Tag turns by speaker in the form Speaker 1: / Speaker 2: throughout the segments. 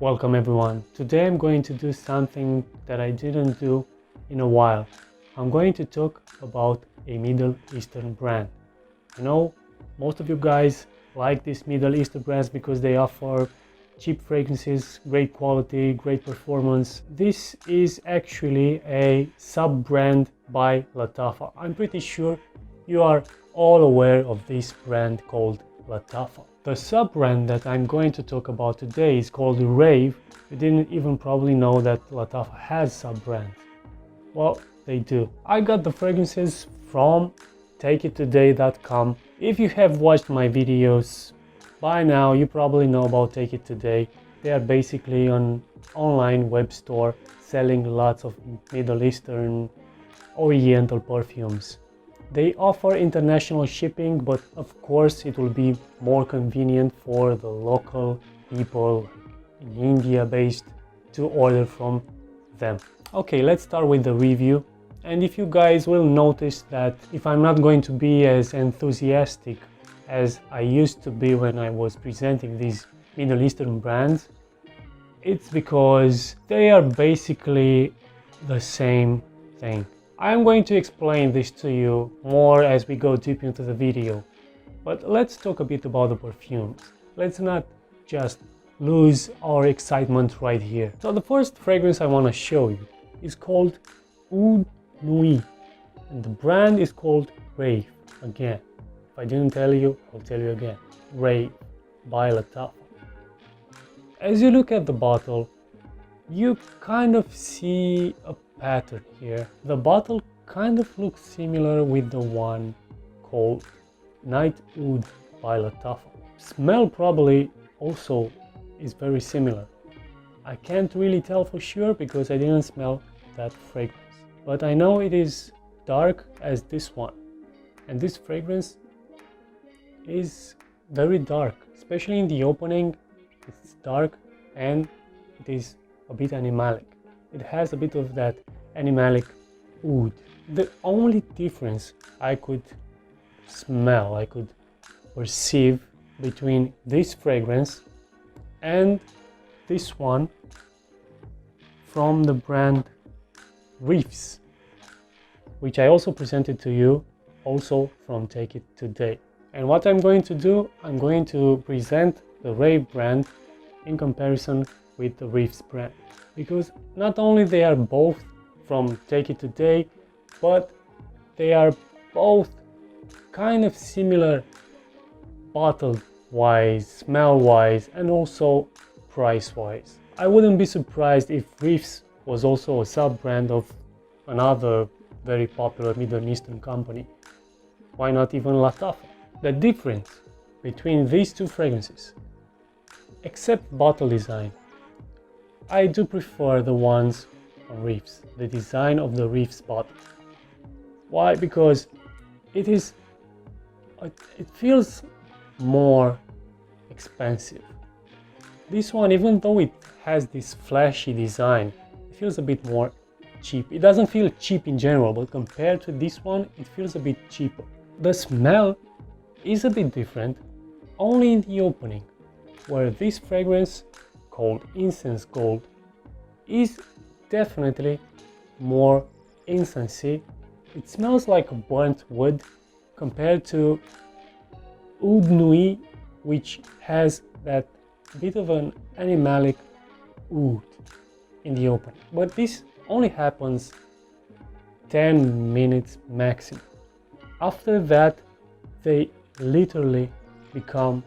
Speaker 1: Welcome everyone. Today I'm going to do something that I didn't do in a while. I'm going to talk about a Middle Eastern brand. You know, most of you guys like these Middle Eastern brands because they offer cheap fragrances, great quality, great performance. This is actually a sub-brand by Lattafa. I'm pretty sure you are all aware of this brand called Lattafa. The sub-brand that I'm going to talk about today is called Rave. You didn't even probably know that Lattafa has sub-brands. Well, they do. I got the fragrances from takeittoday.com. If you have watched my videos by now, you probably know about Take It Today. They are basically an online web store selling lots of Middle Eastern Oriental perfumes. They offer international shipping, but of course it will be more convenient for the local people in India based to order from them. Okay, let's start with the review. And if you guys will notice that if I'm not going to be as enthusiastic as I used to be when I was presenting these Middle Eastern brands, it's because they are basically the same thing. I'm going to explain this to you more as we go deep into the video, but let's talk a bit about the perfumes. Let's not just lose our excitement right here. So the first fragrance I want to show you is called Oud Nuit, and the brand is called Rave. Again, if I didn't tell you, I'll tell you again. Rave by Lattafa. As you look at the bottle, you kind of see a pattern here. The bottle kind of looks similar with the one called Night Oud by Lattafa. Smell probably also is very similar. I can't really tell for sure because I didn't smell that fragrance. But I know it is dark as this one. And this fragrance is very dark, especially in the opening. It's dark and it is a bit animalic. It has a bit of that animalic oud. The only difference I could smell, I could perceive between this fragrance and this one from the brand Reefs, which I also presented to you, also from Take It Today. And what I'm going to do, I'm going to present the Rave brand in comparison with the Reefs brand, because not only they are both from Take It Today, but they are both kind of similar bottle wise, smell wise, and also price wise. I wouldn't be surprised if Reefs was also a sub-brand of another very popular Middle Eastern company. Why not even Lattafa? The difference between these two fragrances, except bottle design, I do prefer the ones on Reefs, the design of the Reefs bottle. Why? Because it feels more expensive. This one, even though it has this flashy design, it feels a bit more cheap. It doesn't feel cheap in general, but compared to this one, it feels a bit cheaper. The smell is a bit different, only in the opening, where this fragrance called Incense Gold is definitely more incensey. It smells like burnt wood compared to Oud Nuit, which has that bit of an animalic oud in the opening. But this only happens 10 minutes maximum. After that, they literally become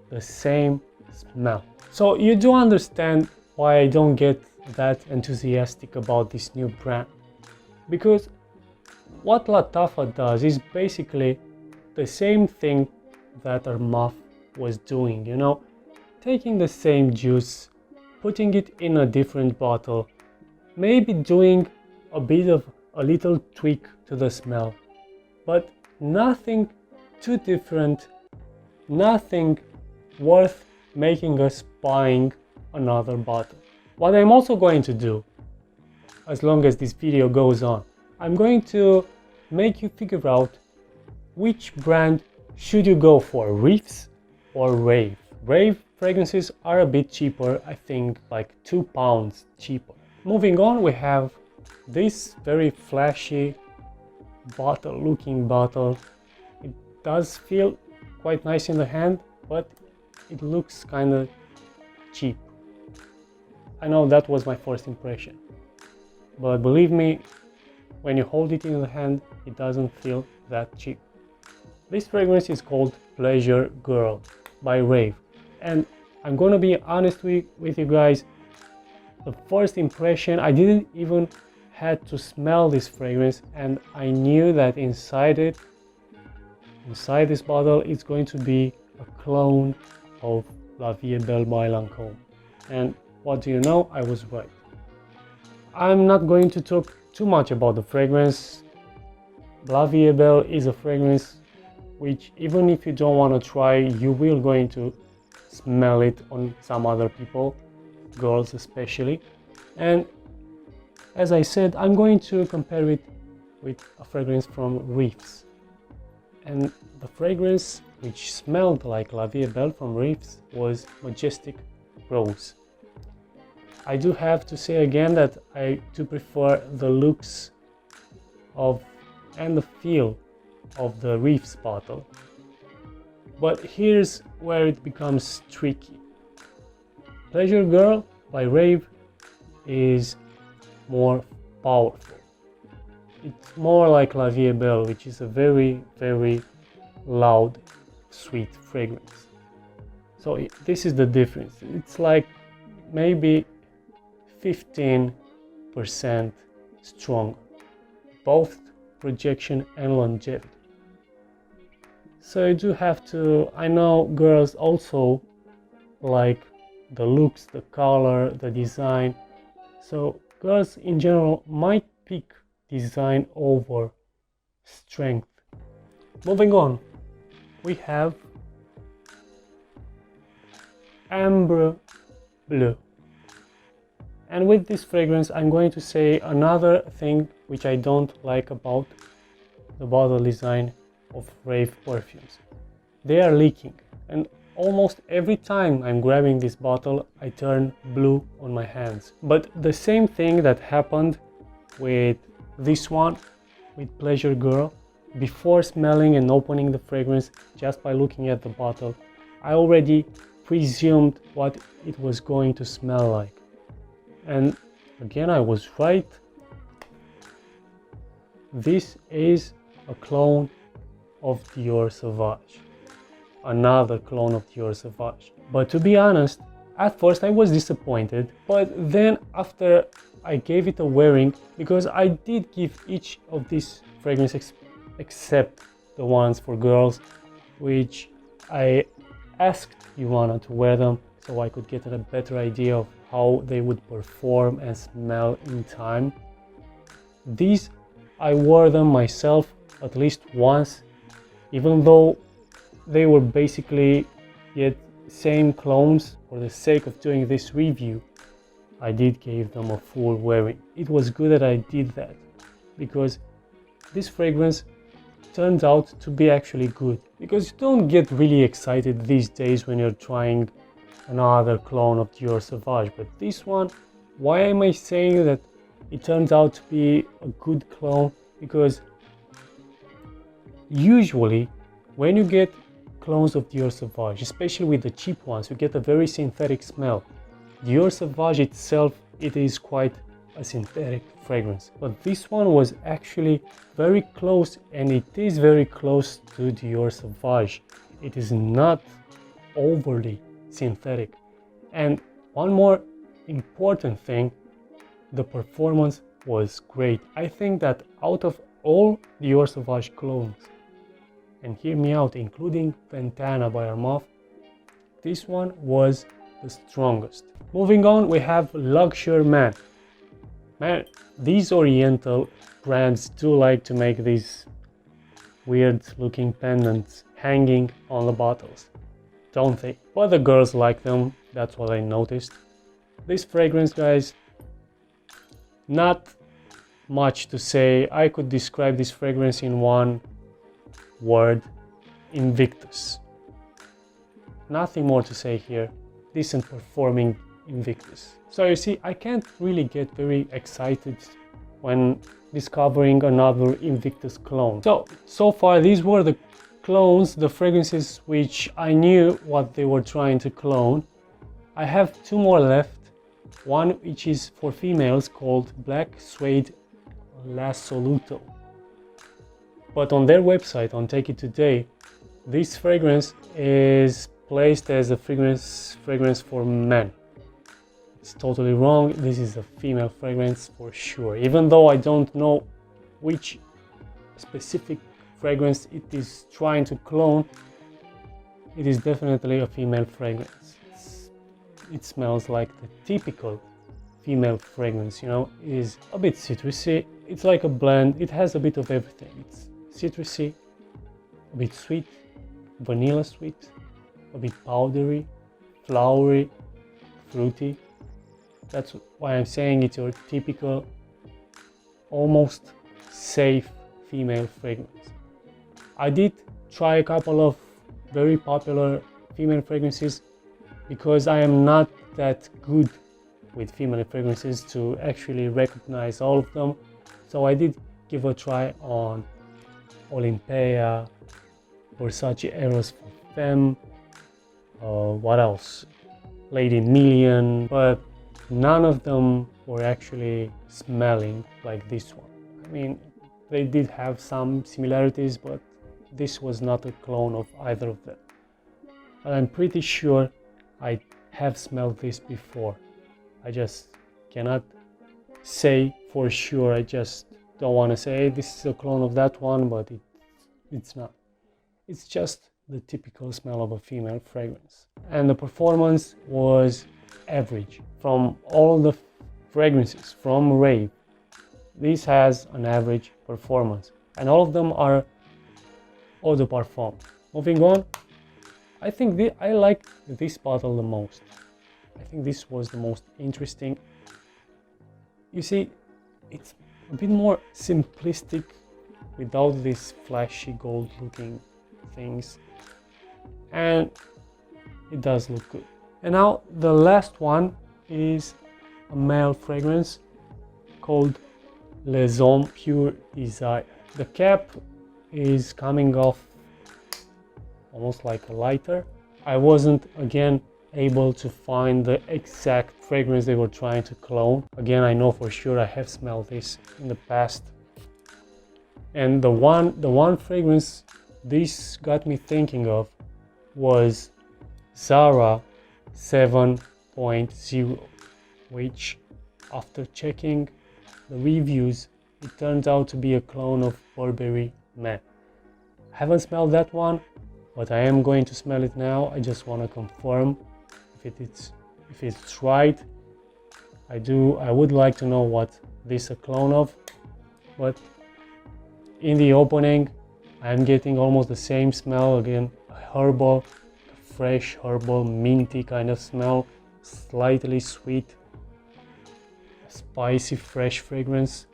Speaker 1: the same smell. So you do understand why I don't get that enthusiastic about this new brand, because what Lattafa does is basically the same thing that Armaf was doing, you know, taking the same juice, putting it in a different bottle, maybe doing a little tweak to the smell, but nothing too different, nothing worth making us buying another bottle. What I'm also going to do, as long as this video goes on, I'm going to make you figure out which brand should you go for, Reefs or Rave. Rave fragrances are a bit cheaper, I think like £2 cheaper. Moving on, we have this very flashy looking bottle. It does feel quite nice in the hand, but it looks kind of cheap. I know that was my first impression, but believe me, when you hold it in the hand, it doesn't feel that cheap. This fragrance is called Pleasure Girl by Rave, and I'm gonna be honest with you guys. The first impression, I didn't even had to smell this fragrance, and I knew that inside this bottle, it's going to be a clone of La Vie Est Belle by Lancôme. And what do you know? I was right. I'm not going to talk too much about the fragrance. La Vie Est Belle is a fragrance which, even if you don't want to try, you will going to smell it on some other people, girls especially. And as I said, I'm going to compare it with a fragrance from Reefs. And the fragrance which smelled like La Vie Est Belle from Reefs was Majestic Rose. I do have to say again that I do prefer the looks of and the feel of the Reefs bottle. But here's where it becomes tricky. Pleasure Girl by Rave is more powerful. It's more like La Vie Est Belle, which is a very, very loud, sweet fragrance. So this is the difference. It's like maybe 15% stronger, both projection and longevity. So you do have to, I know girls also like the looks, the color, the design. So girls in general might pick design over strength. Moving on, we have Ambre Bleu. And with this fragrance, I'm going to say another thing which I don't like about the bottle design of Rave Perfumes. They are leaking, and almost every time I'm grabbing this bottle, I turn blue on my hands. But the same thing that happened with this one, with Pleasure Girl, before smelling and opening the fragrance, just by looking at the bottle, I already presumed what it was going to smell like. And again, I was right. This is a clone of Dior Sauvage. Another clone of Dior Sauvage. But to be honest, at first I was disappointed, but then after I gave it a wearing, because I did give each of these fragrances except the ones for girls, which I asked Ivana to wear them so I could get a better idea of how they would perform and smell in time. These, I wore them myself at least once, even though they were basically yet same clones. For the sake of doing this review, I did give them a full wearing. It was good that I did that, because this fragrance turns out to be actually good, because you don't get really excited these days when you're trying another clone of Dior Sauvage. But this one, why am I saying that it turns out to be a good clone? Because usually when you get clones of Dior Sauvage, especially with the cheap ones, you get a very synthetic smell. Dior Sauvage itself, it is quite a synthetic fragrance, but this one was actually very close, and it is very close to Dior Sauvage. It is not overly synthetic. And one more important thing, the performance was great. I think that out of all Dior Sauvage clones, and hear me out, including Ventana by Armaf, this one was the strongest. Moving on, we have Luxure Man. Man, these Oriental brands do like to make these weird looking pendants hanging on the bottles, don't they? But the girls like them, that's what I noticed. This fragrance, guys, not much to say. I could describe this fragrance in one word: Invictus. nothing more to say here. Decent performing Invictus. So you see, I can't really get very excited when discovering another Invictus clone. So far these were the clones, the fragrances which I knew what they were trying to clone. I have two more left. One which is for females called Black Suede L'assoluto. But on their website, on Take It Today, this fragrance is placed as a fragrance for men. It's totally wrong. This is a female fragrance for sure. Even though I don't know which specific fragrance it is trying to clone, it is definitely a female fragrance. It smells like the typical female fragrance, you know. It is a bit citrusy. It's like a blend. It has a bit of everything. It's citrusy, a bit sweet, vanilla sweet, a bit powdery, flowery, fruity. That's why I'm saying it's your typical, almost safe female fragrance. I did try a couple of very popular female fragrances because I am not that good with female fragrances to actually recognize all of them. So I did give a try on Olympea, Versace Eros for Femme, what else? Lady Million, but none of them were actually smelling like this one. I mean, they did have some similarities, but this was not a clone of either of them. But I'm pretty sure I have smelled this before. I just cannot say for sure. I just don't want to say this is a clone of that one, but it's not. It's just the typical smell of a female fragrance. And the performance was average. From all the fragrances from Rave, this has an average performance. And all of them are eau de parfum. Moving on, I think I like this bottle the most. I think this was the most interesting. You see, it's a bit more simplistic without these flashy gold looking things, and it does look good. And now the last one is a male fragrance called Les Hommes Pure Desire. The cap is coming off almost like a lighter. I wasn't again able to find the exact fragrance they were trying to clone. Again, I know for sure I have smelled this in the past. And the one fragrance this got me thinking of was Zara 7.0, which after checking the reviews, it turned out to be a clone of Burberry Man. I haven't smelled that one, but I am going to smell it now. I just want to confirm if it's right. I would like to know what this is a clone of, but in the opening I'm getting almost the same smell again, a herbal, fresh herbal, minty kind of smell, slightly sweet, a spicy fresh fragrance,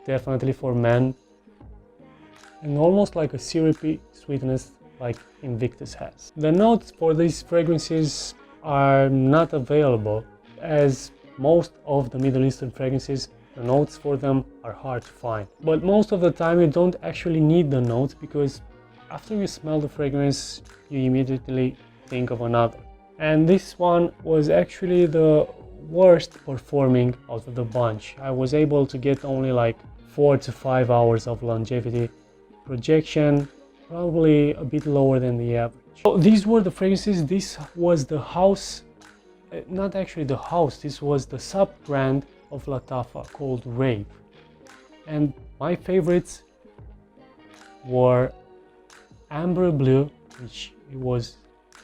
Speaker 1: definitely for men, and almost like a syrupy sweetness like Invictus has. The notes for these fragrances are not available, as most of the Middle Eastern fragrances, the notes for them are hard to find. But most of the time you don't actually need the notes, because after you smell the fragrance you immediately think of another. And this one was actually the worst performing out of the bunch. I was able to get only like 4 to 5 hours of longevity. Projection probably a bit lower than the average. So these were the fragrances. This was the house, not actually the house, this was the sub-brand of Lattafa called Rave. And my favorites were Amber Blue, which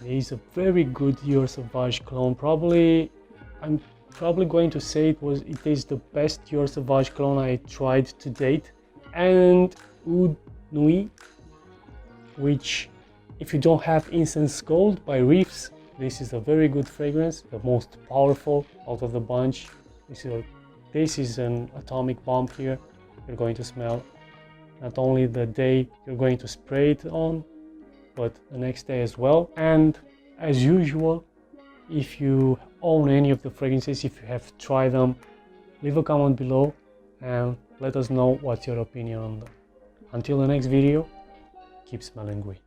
Speaker 1: is a very good Dior Sauvage clone. I'm probably going to say it is the best Dior Sauvage clone I tried to date. And Oud Nuit, which, if you don't have Incense Gold by Reefs, this is a very good fragrance, the most powerful out of the bunch. This is an atomic bomb here. You're going to smell not only the day you're going to spray it on, but the next day as well. And as usual, if you own any of the fragrances, if you have tried them, leave a comment below and let us know what's your opinion on them. Until the next video, keep smelling great.